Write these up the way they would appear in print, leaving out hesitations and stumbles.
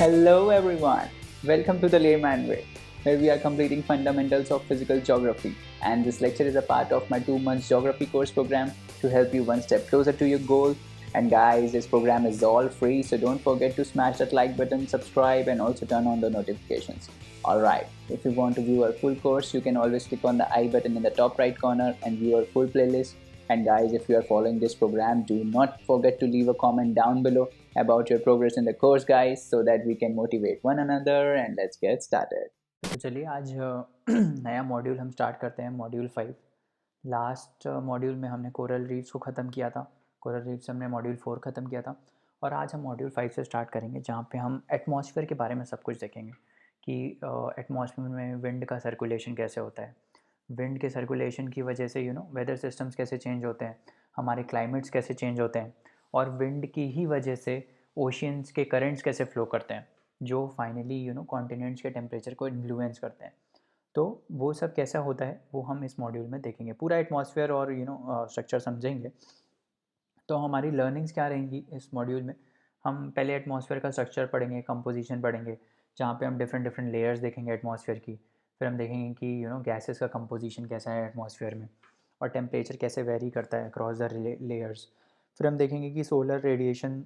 Hello everyone, welcome to the Layman Way, where we are completing fundamentals of physical geography, and this lecture is a part of my 2 months geography course program to help you one step closer to your goal. And guys, this program is all free, so don't forget to smash that like button, subscribe, and also turn on the notifications. Alright, if you want to view our full course, you can always click on the I button in the top right corner and view our full playlist. And guys, if you are following this program, do not forget to leave a comment down below about your progress in the course, guys, so that we can motivate one another. And let's get started. तो चलिए आज नया module हम start करते हैं, module 5। Last module में हमने coral reefs को ख़त्म किया था, कोरल रीफ्स हमने मॉड्यूल 4 ख़त्म किया था, और आज हम मॉड्यूल 5 से स्टार्ट करेंगे, जहाँ पे हम एटमॉस्फेयर के बारे में सब कुछ देखेंगे कि एटमॉस्फेयर में विंड का सर्कुलेशन कैसे होता है, विंड के सर्कुलेशन की वजह से वेदर सिस्टम्स कैसे चेंज होते हैं, हमारे क्लाइमेट्स कैसे चेंज होते हैं, और विंड की ही वजह से ओशियंस के करंट्स कैसे फ्लो करते हैं, जो फाइनली कॉन्टिनेंट्स के टेम्परेचर को इन्फ्लुएंस करते हैं। तो वो सब कैसा होता है वो हम इस मॉड्यूल में देखेंगे, पूरा एटमॉस्फेयर और स्ट्रक्चर समझेंगे। तो हमारी लर्निंग्स क्या रहेंगी इस मॉड्यूल में? हम पहले एटमॉस्फेयर का स्ट्रक्चर पढ़ेंगे, कंपोजिशन पढ़ेंगे, जहाँ पे हम डिफरेंट डिफरेंट लेयर्स देखेंगे एटमॉस्फेयर की। फिर हम देखेंगे कि गैसेस का कंपोजिशन कैसा है एटमॉस्फेयर में, और टेम्परेचर कैसे वेरी करता है अक्रॉस द लेयर्स। फिर हम देखेंगे कि सोलर रेडिएशन,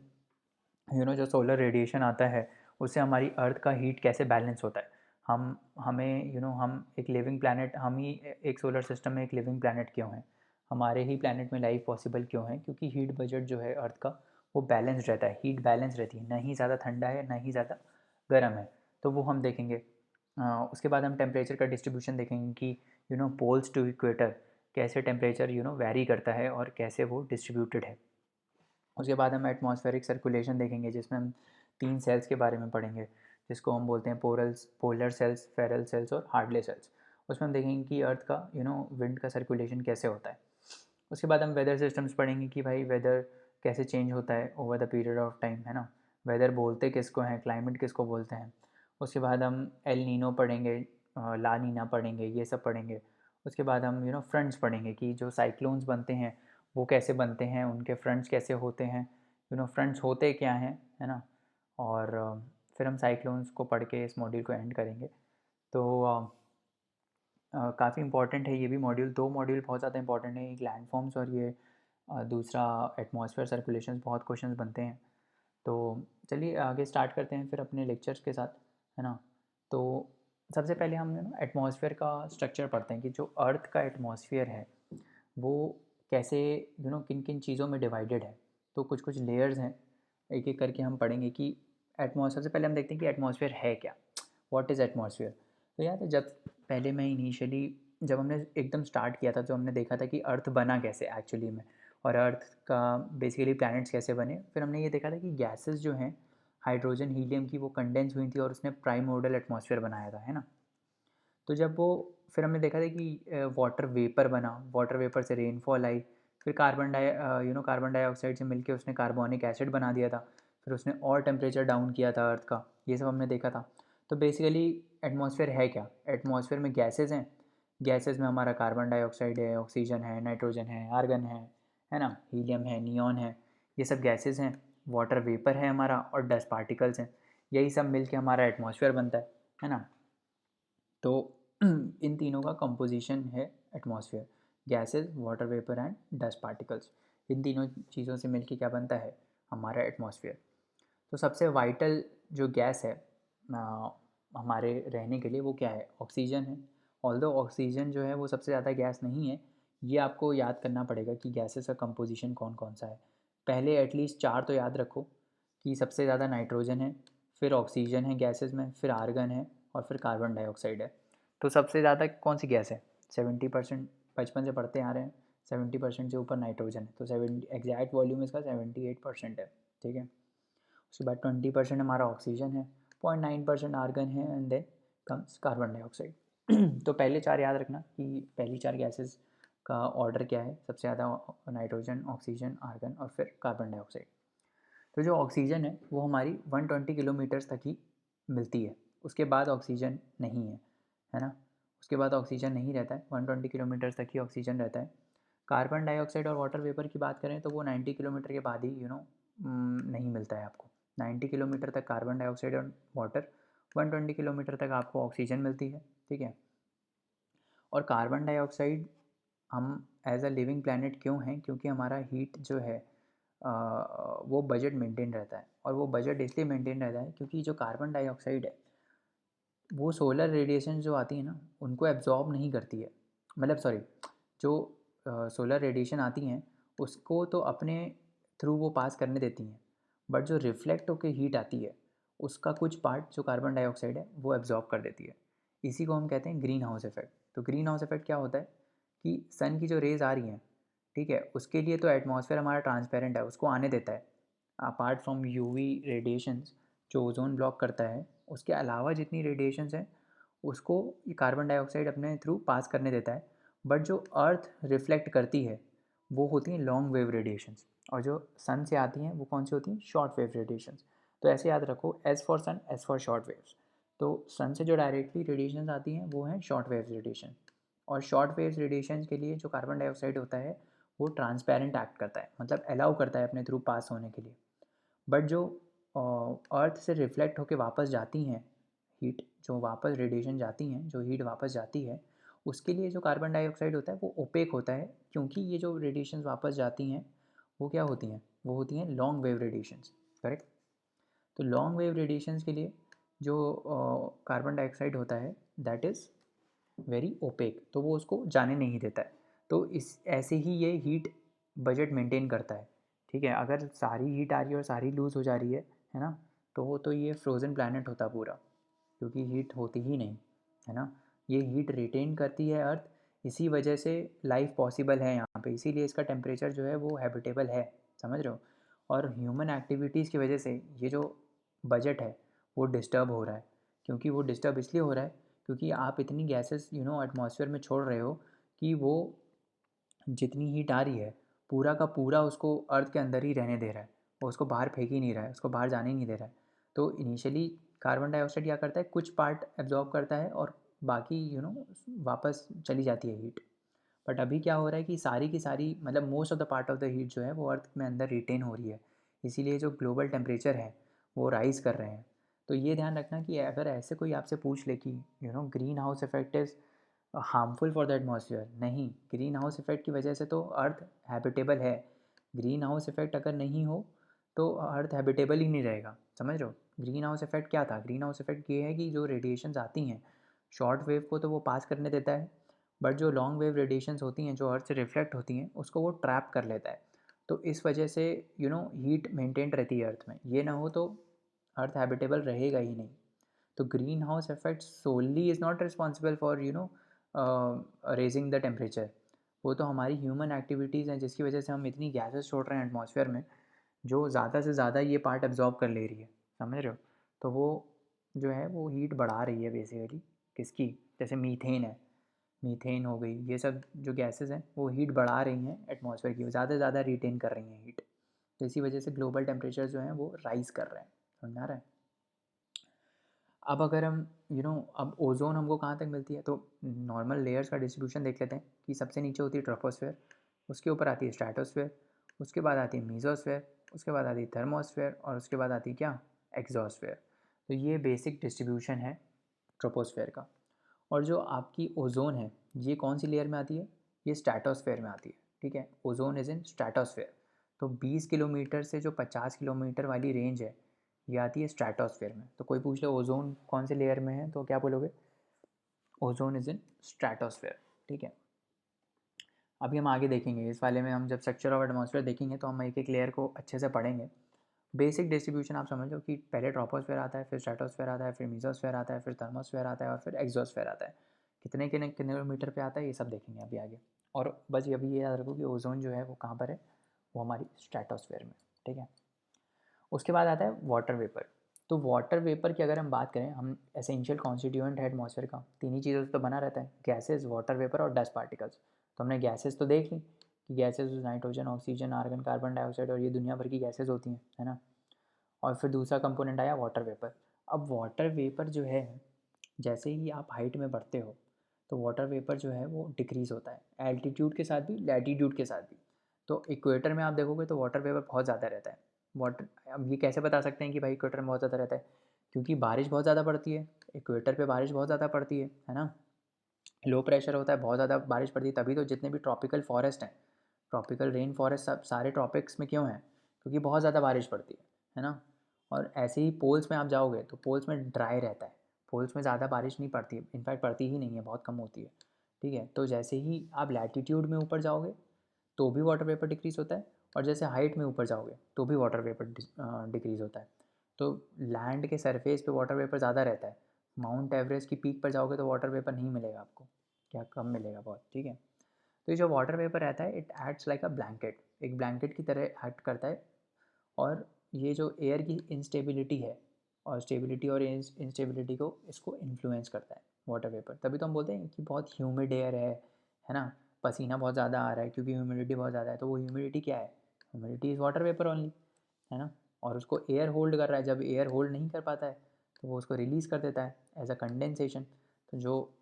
जो सोलर रेडिएशन आता है उससे हमारी अर्थ का हीट कैसे बैलेंस होता है। हम एक लिविंग प्लानट, हम ही एक सोलर सिस्टम में एक लिविंग प्लानट क्यों हैं, हमारे ही प्लानट में लाइफ पॉसिबल क्यों है, क्योंकि हीट बजट जो है अर्थ का वो बैलेंस रहता है, हीट बैलेंस रहती है, ना ही ज़्यादा ठंडा है ना ही ज़्यादा गर्म है। तो वो हम देखेंगे। उसके बाद हम टेम्परेचर का डिस्ट्रीब्यूशन देखेंगे कि पोल्स टू इक्वेटर कैसे टेम्परेचर वेरी करता है और कैसे वो डिस्ट्रीब्यूटेड है। उसके बाद हम एटमॉस्फेरिक सर्कुलेशन देखेंगे, जिसमें हम 3 सेल्स के बारे में पढ़ेंगे, जिसको हम बोलते हैं पोलर सेल्स, फेरल सेल्स और हार्डले सेल्स। उसमें हम देखेंगे कि अर्थ का विंड का सर्कुलेशन कैसे होता है। उसके बाद हम वेदर सिस्टम्स पढ़ेंगे कि भाई वेदर कैसे चेंज होता है over the period of time, है ना। वेदर बोलते किसको हैं, क्लाइमेट किसको बोलते हैं। उसके बाद हम एल नीनो पढ़ेंगे, ला नीना पढ़ेंगे, ये सब पढ़ेंगे। उसके बाद हम फ्रंट्स पढ़ेंगे कि जो साइक्लोन्स बनते हैं वो कैसे बनते हैं, उनके फ्रंट्स कैसे होते हैं, फ्रंट्स होते क्या हैं, है ना। और फिर हम साइक्लोन्स को पढ़ के इस मॉड्यूल को एंड करेंगे। तो काफ़ी इंपॉर्टेंट है ये भी मॉड्यूल, 2 मॉड्यूल बहुत ज़्यादा इंपॉर्टेंट है, एक लैंड फॉर्म्स और ये दूसरा एटमॉस्फेयर सर्कुलेशन, बहुत क्वेश्चंस बनते हैं। तो चलिए आगे स्टार्ट करते हैं फिर अपने लेक्चर्स के साथ, है ना। तो सबसे पहले हम एटमॉस्फेयर का स्ट्रक्चर पढ़ते हैं कि जो अर्थ का एटमॉस्फेयर है वो कैसे किन किन चीज़ों में डिवाइडेड है। तो कुछ कुछ लेयर्स हैं, एक एक करके हम पढ़ेंगे कि एटमॉस्फेयर। सबसे पहले हम देखते हैं कि एटमॉस्फेयर है क्या, व्हाट इज़ एटमॉस्फेयर। तो याद है जब पहले मैं इनिशियली जब हमने एकदम स्टार्ट किया था तो हमने देखा था कि अर्थ बना कैसे एक्चुअली में, और अर्थ का बेसिकली प्लैनेट्स कैसे बने। फिर हमने ये देखा था कि गैसेस जो हैं हाइड्रोजन हीलियम की वो कंडेंस हुई थी और उसने प्राइमोर्डियल एटमॉस्फेयर बनाया था, है ना। तो जब वो फिर हमने देखा था कि वाटर वेपर बना, वाटर वेपर से रेनफॉल आई, फिर कार्बन डाइऑक्साइड से मिलके उसने कार्बोनिक एसिड बना दिया था, फिर उसने और टेम्परेचर डाउन किया था अर्थ का, ये सब हमने देखा था। तो बेसिकली एटमॉस्फेयर है क्या, एटमॉस्फेयर में गैसेज हैं, गैसेज में हमारा कार्बन डाइऑक्साइड है, ऑक्सीजन है, नाइट्रोजन है, आर्गन है ना, हीलियम है, नियॉन है, ये सब गैसेज हैं। वाटर वेपर है हमारा, और डस्ट पार्टिकल्स हैं, यही सब मिल के हमारा एटमॉस्फेयर बनता है ना। तो इन तीनों का कंपोजिशन है atmosphere, gases, water vapour and dust particles. इन तीनों चीज़ों से मिलके क्या बनता है हमारा एटमॉस्फेयर। तो सबसे वाइटल जो गैस है हमारे रहने के लिए वो क्या है, ऑक्सीजन है। ऑल्दो ऑक्सीजन जो है वो सबसे ज़्यादा गैस नहीं है, ये आपको याद करना पड़ेगा कि गैसेस का कंपोजिशन कौन कौन सा है। पहले एटलीस्ट 4 तो याद रखो कि सबसे ज़्यादा नाइट्रोजन है, फिर ऑक्सीजन है गैसेस में, फिर आर्गन है, और फिर कार्बन डाइऑक्साइड है। तो सबसे ज़्यादा कौन सी गैस है, 70%, बचपन से पढ़ते आ रहे हैं, 70% से ऊपर नाइट्रोजन है, तो 70 एग्जैक्ट वॉल्यूम इसका 78% है, ठीक है। उसके बाद 20% हमारा ऑक्सीजन है, 0.9% आर्गन है, and then comes carbon dioxide. तो पहले 4 याद रखना कि पहली 4 गैसेस का ऑर्डर क्या है, सबसे ज़्यादा नाइट्रोजन, ऑक्सीजन, आर्गन और फिर कार्बन डाइऑक्साइड। तो जो ऑक्सीजन है वो हमारी 120 किलोमीटर्स तक ही मिलती है, उसके बाद ऑक्सीजन नहीं है ना। उसके बाद ऑक्सीजन नहीं रहता है, 120 किलोमीटर्स तक ही ऑक्सीजन रहता है। कार्बन डाइऑक्साइड और वाटर वेपर की बात करें तो वो 90 किलोमीटर के बाद ही नहीं मिलता है आपको, 90 किलोमीटर तक कार्बन डाइऑक्साइड और वाटर, 120 किलोमीटर तक आपको ऑक्सीजन मिलती है, ठीक है। और कार्बन डाइऑक्साइड हम एज अ लिविंग प्लानट क्यों हैं, क्योंकि हमारा हीट जो है वो बजट मेंटेन रहता है। और वो बजट इसलिए मेंटेन रहता है क्योंकि जो कार्बन डाइऑक्साइड है वो सोलर रेडिएशन जो आती है ना उनको एब्जॉर्ब नहीं करती है, मतलब सॉरी, जो सोलर रेडिएशन आती हैं उसको तो अपने थ्रू वो पास करने देती हैं, बट जो रिफ्लेक्ट होकर हीट आती है उसका कुछ पार्ट जो कार्बन डाइऑक्साइड है वो एब्जॉर्ब कर देती है। इसी को हम कहते हैं ग्रीन हाउस इफेक्ट। तो ग्रीन हाउस इफेक्ट क्या होता है कि सन की जो रेज़ आ रही हैं, ठीक है, उसके लिए तो एटमॉस्फेयर हमारा ट्रांसपेरेंट है, उसको आने देता है। अपार्ट फ्रॉम यूवी रेडिएशंस जो ओजोन ब्लॉक करता है, उसके अलावा जितनी रेडिएशंस हैं उसको ये कार्बन डाइऑक्साइड अपने थ्रू पास करने देता है। बट जो अर्थ रिफ्लेक्ट करती है वो होती हैं लॉन्ग वेव रेडिएशंस, और जो सन से आती हैं वो कौन सी होती हैं, शॉर्ट वेव रेडिएशंस। तो ऐसे याद रखो, S for sun, S for short waves. तो सन से जो डायरेक्टली रेडिएशंस आती हैं वो हैं शॉर्ट वेव रेडिएशन। और शॉर्ट वेव रेडिएशन के लिए जो कार्बन डाइऑक्साइड होता है वो ट्रांसपेरेंट एक्ट करता है, मतलब अलाउ करता है अपने थ्रू पास होने के लिए। बट जो अर्थ से रिफ्लेक्ट होकर वापस जाती हैं हीट, जो वापस रेडिएशन जाती हैं, जो हीट वापस जाती है, उसके लिए जो कार्बन डाइऑक्साइड होता है वो ओपेक होता है, क्योंकि ये जो रेडिएशन वापस जाती हैं वो क्या होती हैं, वो होती हैं लॉन्ग वेव रेडिएशंस, करेक्ट। तो लॉन्ग वेव रेडिएशंस के लिए जो कार्बन डाइऑक्साइड होता है दैट इज़ वेरी ओपेक, तो वो उसको जाने नहीं देता है। तो इस ऐसे ही ये हीट बजट मेंटेन करता है, ठीक है। अगर सारी हीट आ रही है और सारी लूज़ हो जा रही है ना, तो वो तो ये फ्रोज़न प्लानट होता पूरा, क्योंकि हीट होती ही नहीं, है ना। ये हीट रिटेन करती है अर्थ, इसी वजह से लाइफ पॉसिबल है यहाँ पे, इसीलिए इसका टेम्परेचर जो है वो हैबिटेबल है, समझ रहे हो। और ह्यूमन एक्टिविटीज़ की वजह से ये जो बजट है वो डिस्टर्ब हो रहा है। क्योंकि वो डिस्टर्ब इसलिए हो रहा है क्योंकि आप इतनी गैसेस एटमॉस्फेयर में छोड़ रहे हो कि वो जितनी हीट आ रही है पूरा का पूरा उसको अर्थ के अंदर ही रहने दे रहा है, वो उसको बाहर फेंक ही नहीं रहा है, उसको बाहर जाने ही नहीं दे रहा है। तो इनिशियली कार्बन डाइऑक्साइड क्या करता है, कुछ पार्ट एब्जॉर्ब करता है और बाकी वापस चली जाती है हीट। बट अभी क्या हो रहा है कि सारी की सारी, मतलब most of the part of the heat जो है वो अर्थ में अंदर रिटेन हो रही है, इसीलिए जो ग्लोबल टेम्परेचर है वो राइज़ कर रहे हैं। तो ये ध्यान रखना कि अगर ऐसे कोई आपसे पूछ ले कि green house effect is harmful for the atmosphere, नहीं, ग्रीन हाउस इफेक्ट की वजह से तो अर्थ हैबिटेबल है। ग्रीन हाउस इफेक्ट अगर नहीं हो तो अर्थ हैबिटेबल ही नहीं रहेगा, समझ रहे हो। ग्रीन हाउस इफेक्ट क्या था, ग्रीन हाउस इफेक्ट ये है कि जो रेडिएशंस आती हैं शॉर्ट वेव को तो वो पास करने देता है, बट जो लॉन्ग वेव रेडिएशंस होती हैं जो अर्थ से रिफ्लेक्ट होती हैं उसको वो ट्रैप कर लेता है। तो इस वजह से हीट मेंटेन रहती है अर्थ में, ये ना हो तो अर्थ हैबिटेबल रहेगा ही नहीं। तो greenhouse effect solely is not responsible for raising the temperature. वो तो हमारी ह्यूमन एक्टिविटीज़ हैं जिसकी वजह से हम इतनी गैसेस छोड़ रहे हैं एटमॉस्फेयर में, जो ज़्यादा से ज़्यादा ये पार्ट एब्जॉर्ब कर ले रही है, समझ रहे हो। तो वो जो है वो हीट बढ़ा रही है बेसिकली, किसकी, जैसे मीथेन है, मीथेन हो गई, ये सब जो गैसेस हैं वो हीट बढ़ा रही हैं एटमॉस्फेयर की, ज़्यादा से ज़्यादा रिटेन कर रही हैं हीट। तो इसी वजह से ग्लोबल टेम्परेचर जो हैं वो राइज़ कर रहे हैं, समझ आ रहा है। अब अगर हम अब ओजोन हमको कहाँ तक मिलती है, तो नॉर्मल लेयर्स का डिस्ट्रीब्यूशन देख लेते हैं कि सबसे नीचे होती है ट्रोपोस्फेयर, उसके ऊपर आती है स्ट्रेटोस्फेयर, उसके बाद आती है मीजोस्फेयर, उसके बाद आती है थर्मोस्फेयर, और उसके बाद आती है क्या, एक्सोस्फेयर। तो ये बेसिक डिस्ट्रीब्यूशन है ट्रोपोस्फेयर का। और जो आपकी ओजोन है ये कौन सी लेयर में आती है, ये स्ट्रेटोस्फेयर में आती है, ठीक है। Ozone is in stratosphere. तो 20 किलोमीटर से जो 50 किलोमीटर वाली रेंज है ये आती है स्ट्रेटोस्फेयर में। तो कोई पूछ ले ओजोन कौन से लेयर में है तो क्या बोलोगे, ओजोन इज़ इन स्ट्रेटोस्फेयर, ठीक है। अभी हम आगे देखेंगे इस वाले में, हम जब स्ट्रक्चर ऑफ एटमॉस्फेयर देखेंगे तो हम एक एक लेयर को अच्छे से पढ़ेंगे। बेसिक डिस्ट्रीब्यूशन आप समझ लो कि पहले ट्रोपोस्फेयर आता है, फिर स्ट्रेटोस्फेयर आता है, फिर मीजोस्फेयर आता है, फिर थर्मोस्फेयर आता है, और फिर एक्सोस्फेयर आता है। कितने किलोमीटर पे आता है ये सब देखेंगे अभी आगे। और बस अभी ये याद रखो कि ओजोन जो है वो कहाँ पर है, वो हमारी स्ट्रेटोस्फेयर में, ठीक है। उसके बाद आता है वाटर वेपर। तो वाटर वेपर की अगर हम बात करें, हम एसेंशियल कॉन्स्टिट्यूएंट है एटमॉस्फेयर का, तीन ही चीज़ों से तो बना रहता है, गैसेस, वाटर वेपर और डस्ट पार्टिकल्स। तो हमने गैसेस तो देख ली कि gases nitrogen, oxygen, argon, carbon dioxide, और ये दुनिया भर की गैसेस होती हैं, है ना। और फिर दूसरा कंपोनेंट आया वाटर वेपर। अब वाटर वेपर जो है, जैसे ही आप हाइट में बढ़ते हो तो वाटर वेपर जो है वो डिक्रीज़ होता है, एल्टीट्यूड के साथ भी, लैटीट्यूड के साथ भी। तो इक्वेटर में आप देखोगे तो वाटर वेपर बहुत ज़्यादा रहता है, वाटर, अब ये कैसे बता सकते हैं कि भाई इक्वेटर में बहुत ज़्यादा रहता है, क्योंकि बारिश बहुत ज़्यादा पड़ती है, इक्वेटर पे बारिश बहुत ज़्यादा पड़ती है ना, लो प्रेशर होता है, बहुत ज़्यादा बारिश पड़ती है, तभी तो जितने भी ट्रॉपिकल फॉरेस्ट हैं, ट्रॉपिकल रेन फॉरेस्ट सब सारे ट्रॉपिक्स में क्यों हैं, क्योंकि बहुत ज़्यादा बारिश पड़ती है ना। और ऐसे ही पोल्स में आप जाओगे तो पोल्स में ड्राई रहता है, पोल्स में ज़्यादा बारिश नहीं पड़ती, इनफैक्ट पड़ती ही नहीं है, बहुत कम होती है, ठीक है। तो जैसे ही आप लैटीट्यूड में ऊपर जाओगे तो भी वाटर वेपर डिक्रीज़ होता है, और जैसे हाइट में ऊपर जाओगे तो भी वाटर वेपर डिक्रीज़ होता है। तो लैंड के सरफेस पे वाटर वेपर ज़्यादा रहता है, माउंट एवरेस्ट की पीक पर जाओगे तो वाटर वेपर नहीं मिलेगा आपको, क्या कम मिलेगा बहुत, ठीक है। तो ये जो वाटर वेपर रहता है it acts like a blanket, एक ब्लैंकेट की तरह एक्ट करता है, और ये जो एयर की इंस्टेबिलिटी है और स्टेबिलिटी और इंस्टेबिलिटी को इसको इन्फ्लुएंस करता है वाटर वेपर। तभी तो हम बोलते हैं कि बहुत ह्यूमिड एयर है ना, पसीना बहुत ज़्यादा आ रहा है क्योंकि ह्यूमिडिटी बहुत ज़्यादा है। तो वो ह्यूमिडिटी क्या है, humidity is water vapour only, है ना। और उसको एयर होल्ड कर रहा है, जब एयर होल्ड नहीं कर पाता है तो वो उसको रिलीज़ कर देता है एज अ कंडेंसेशन। तो जो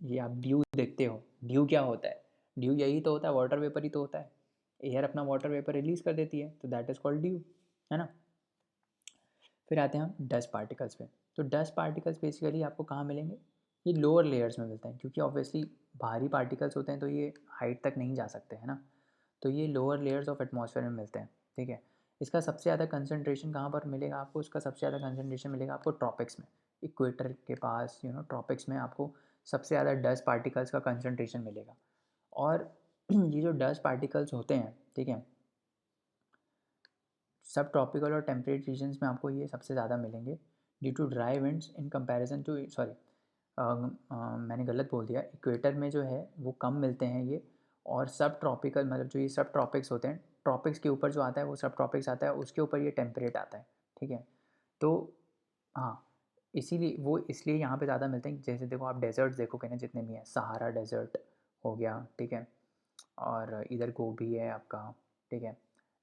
ये आप ड्यू देखते हो, ड्यू क्या होता है, ड्यू यही तो होता है, वाटर वेपर ही तो होता है, एयर अपना वाटर वेपर रिलीज़ कर देती है, तो दैट इज़ कॉल्ड ड्यू, है ना। फिर आते हैं हम डस्ट पार्टिकल्स पे। तो डस्ट पार्टिकल्स बेसिकली आपको कहाँ मिलेंगे, ये लोअर लेयर्स में मिलते हैं, क्योंकि ऑब्वियसली भारी पार्टिकल्स होते हैं तो ये हाइट तक नहीं जा सकते, है ना। तो ये लोअर लेयर्स ऑफ एटमॉस्फेयर में मिलते हैं, ठीक है। इसका सबसे ज़्यादा कंसनट्रेशन कहाँ पर मिलेगा आपको, इसका सबसे ज़्यादा कंसनट्रेशन मिलेगा आपको ट्रॉपिक्स में, इक्वेटर के पास, ट्रॉपिक्स में आपको सबसे ज़्यादा डस्ट पार्टिकल्स का कंसनट्रेशन मिलेगा। और ये जो डस्ट पार्टिकल्स होते हैं, ठीक है, सब ट्रॉपिकल और टेम्परेट रीजन्स में आपको ये सबसे ज़्यादा मिलेंगे due to dry winds in comparison to, sorry मैंने गलत बोल दिया, इक्वेटर में जो है वो कम मिलते हैं ये, और सब ट्रॉपिकल मतलब जो ये सब ट्रॉपिक्स होते हैं, ट्रॉपिक्स के ऊपर जो आता है वो सब ट्रॉपिक्स आता है, उसके ऊपर ये टेम्परेट आता है, ठीक है। तो हाँ, इसीलिए वो इसलिए यहाँ पे ज़्यादा मिलते हैं। जैसे देखो आप डेजर्ट देखोगे ना, जितने भी हैं, सहारा डेजर्ट हो गया, ठीक है, और इधर गोभी है आपका, ठीक है,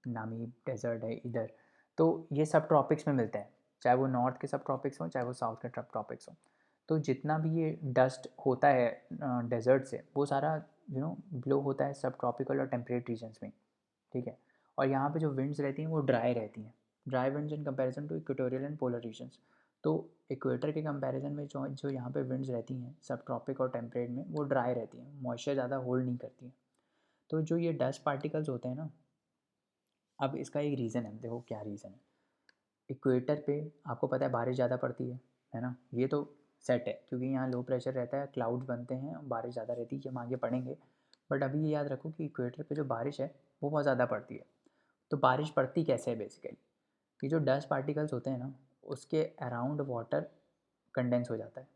नामी डेजर्ट है इधर, तो ये सब ट्रॉपिक्स में मिलते हैं, चाहे वो नॉर्थ के सब ट्रॉपिक्स हों चाहे वो साउथ के सब ट्रॉपिक्स हों। तो जितना भी ये डस्ट होता है डेजर्ट से, वो सारा ब्लो होता है सब ट्रॉपिकल और टेम्परेट रीजन्स में, ठीक है। और यहाँ पे जो विंड्स रहती हैं वो ड्राई रहती हैं, dry winds in comparison to equatorial and polar regions. तो इक्वेटर के कंपैरिजन में जो जो यहाँ पे विंड्स रहती हैं सब ट्रॉपिक और टेम्परेट में, वो ड्राई रहती हैं, मॉइस्चर ज़्यादा होल्ड नहीं करती हैं। तो जो ये डस्ट पार्टिकल्स होते हैं ना, अब इसका एक रीज़न है, देखो क्या रीज़न है। इक्वेटर पे आपको पता है बारिश ज़्यादा पड़ती है ना, ये तो सेट है, क्योंकि यहाँ लो प्रेशर रहता है, क्लाउड्स बनते हैं, बारिश ज़्यादा रहती है, हम आगे पढ़ेंगे। बट अभी ये याद रखो कि इक्वेटर पे जो बारिश है वो बहुत ज़्यादा पड़ती है। तो बारिश पड़ती कैसे है बेसिकली, ये जो डस्ट पार्टिकल्स होते हैं ना, उसके अराउंड वाटर कंडेंस हो जाता है,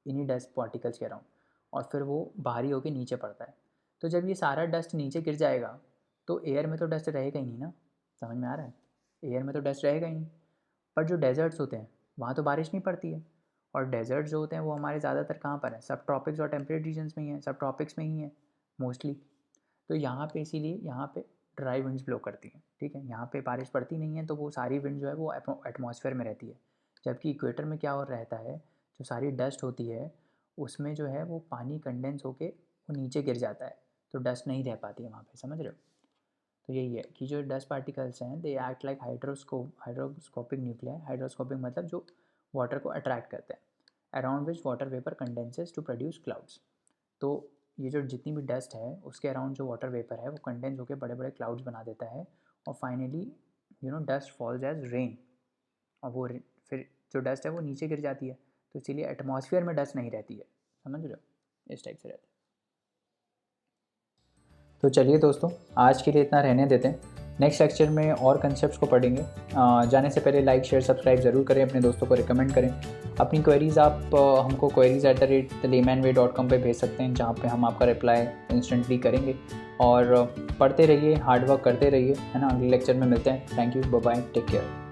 इन्हीं डस्ट पार्टिकल्स के अराउंड, और फिर वो भारी होकर नीचे पड़ता है। तो जब ये सारा डस्ट नीचे गिर जाएगा तो एयर में तो डस्ट रहेगा ही नहीं ना, समझ में आ रहा है, एयर में तो डस्ट रहेगा ही नहीं। पर जो डेजर्ट्स होते हैं वहाँ तो बारिश नहीं पड़ती है, और डेजर्ट जो होते हैं वो हमारे ज़्यादातर कहाँ पर हैं, सब ट्रॉपिक्स और टेम्परेट रीजन्स में ही हैं, सब ट्रॉपिक्स में ही हैं मोस्टली। तो यहाँ पे इसीलिए यहाँ पे ड्राई विंड्स ब्लो करती हैं, ठीक है, यहाँ पे बारिश पड़ती नहीं है, तो वो सारी विंड जो है वो एटमॉस्फेयर में रहती है। जबकि इक्वेटर में क्या और रहता है, जो सारी डस्ट होती है उसमें जो है वो पानी कंडेंस होके वो नीचे गिर जाता है, तो डस्ट नहीं रह पाती है वहाँ पे, समझ रहे हो। तो यही है कि जो डस्ट पार्टिकल्स हैं they act like hydroscopic nuclei, hydroscopic मतलब जो वाटर को अट्रैक्ट करते हैं, around which water vapour condenses to produce clouds. तो ये जो जितनी भी डस्ट है उसके अराउंड जो वाटर वेपर है वो कंडेंस होकर बड़े बड़े क्लाउड्स बना देता है, और finally dust falls as rain, और वो फिर जो डस्ट है वो नीचे गिर जाती है, तो इसीलिए एटमॉस्फेयर में डस्ट नहीं रहती है, समझ रहे हो, इस टाइप से रहता है। तो चलिए दोस्तों, आज के लिए इतना रहने देते हैं, नेक्स्ट लेक्चर में और कंसेप्ट्स को पढ़ेंगे। जाने से पहले लाइक शेयर सब्सक्राइब ज़रूर करें, अपने दोस्तों को रिकमेंड करें। अपनी क्वेरीज़ आप हमको queries@thelaymanway.com पे भेज सकते हैं, जहाँ पे हम आपका रिप्लाई इंस्टेंटली करेंगे। और पढ़ते रहिए, हार्ड वर्क करते रहिए, है ना। अगले लेक्चर में मिलते हैं। Thank you, bye bye, take care.